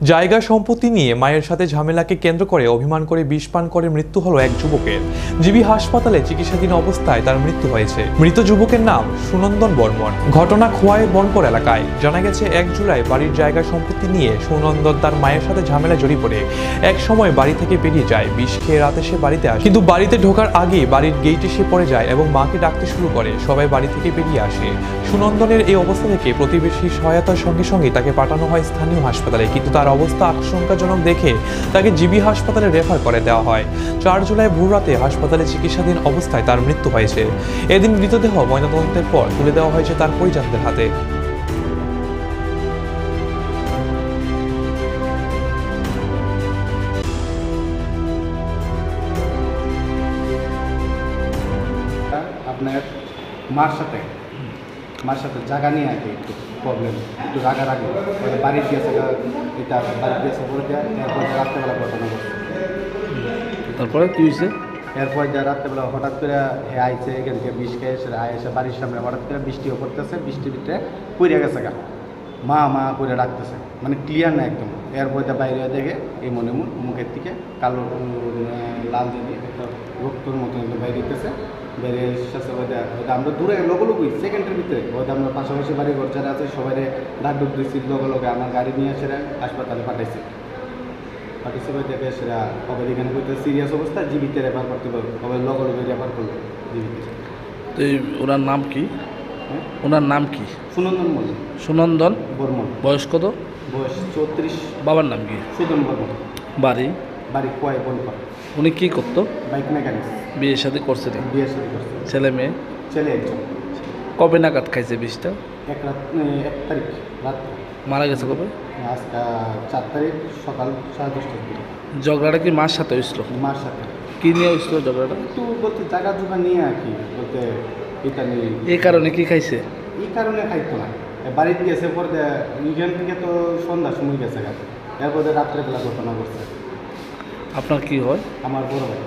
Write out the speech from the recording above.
জায়গা সম্পত্তি নিয়ে মায়ের সাথে ঝামেলাকে কেন্দ্র করে অভিমান করে বিষ পান করে মৃত্যু হলো এক যুবকের। জিবি হাসপাতালে চিকিৎসাধীন অবস্থায় তার মৃত্যু হয়েছে। মৃত যুবকের নাম সুনন্দন বর্মন। ঘটনা খোয়াই বনপর এলাকায়। জানা গেছে 1 জুলাই বাড়ির জায়গা সম্পত্তি নিয়ে সুনন্দন তার মায়ের সাথে ঝামেলায় জড়িয়ে পড়ে এক সময় বাড়ি থেকে বেরিয়ে যায়। বিষ খেয়ে রাতে সে বাড়িতে আসে, কিন্তু বাড়িতে ঢোকার আগেই বাড়ির গেইটে সে পড়ে যায় এবং মাকে ডাকতে শুরু করে। সবাই বাড়ি থেকে বেরিয়ে আসে। সুনন্দনের এই অবস্থা থেকে প্রতিবেশী সহায়তার সঙ্গে সঙ্গে তাকে পাঠানো হয় স্থানীয় হাসপাতালে, কিন্তু তার অবস্থা আশঙ্কাজনক দেখে তাকে জিবি হাসপাতালে রেফার করে দেওয়া হয়। 4 জুলাই ভোররাতে হাসপাতালে চিকিৎসাধীন অবস্থায় তার মৃত্যু হয়েছে। এদিন মৃতদেহ ময়নাতদন্তের পর তুলে দেওয়া হয়েছে তার পরিজনদের হাতে। আপনার মার সাথে জায়গা নিয়ে আর কি একটু প্রবলেম, একটু রাগার আগে বাড়ির দিয়েছে, এটা বাড়ির দিয়েছে বলে দেয়। এরপর রাত্রেবেলা ঘটনা ঘটছে। তারপরে কি হয়েছে? এরপর যা রাত্রেবেলা হঠাৎ করে আইছে এখান থেকে বিষ খেয়ে এসে বাড়ির সামনে হঠাৎ করে বৃষ্টিও পড়তেছে, বৃষ্টির ভিতরে পড়ে গেছে গা, মা করে ডাকতেছে, মানে ক্লিয়ার না একদম। এরপর বাইরে দেখে এই মনে মুখের থেকে কালো লাল দিয়ে একটা রক্তর মতো বাইরে দিতেছে। বাইরে এসেছে আমরা দূরে লগলগুই সেকেন্ডের ভিতরে আমরা পাশাপাশি বাড়ি ঘর যারা আছে সবাই ডাক দিচ্ছি, লগে আমার গাড়ি নিয়ে এসে হাসপাতালে পাঠাইছে দেখে সেটা কবে এখানে করতে সিরিয়াস অবস্থা, জীবিতে রেফার করতে পারবে, কবে লগে রেফার করলো জীবিতে। তো ওনার নাম কি? ওনার নাম কি? সুনন্দন বলে। সুনন্দন বর্মন। বয়স কত? বয়স 34। বাবার নাম কি? সুদন বর্মন। বাড়ি কোয়াই বনপর। উনি কি করতো? Bike mechanics. বিয়ের সাথে করছেন? বিয়ের সাথে করছে। ছেলে মেয়ে? ছেলে একজন। কবে নাগাদ খাইছে বিষটা? 1 তারিখ রাত্রে। মারা গেছে কবে? আজকে 4 তারিখ সকাল 10:30টার দিকে। ঝগড়াটা কি মার সাথে হয়েছিল? মার সাথে। কি নিয়ে হয়েছিল ঝগড়াটা? একটু বলতে জায়গা জুগা নিয়ে আর কি, বলতে এটা নিয়ে। এই কারণে কি খাইছে? এই কারণে খাইতো না, বাড়িতে গেছে পর এখান থেকে তো সন্ধ্যার সময় গেছে গেছে, এরপরে রাত্রেবেলা ঘটনা করছে। আপনার কি হয়? আমার বড় ভাই।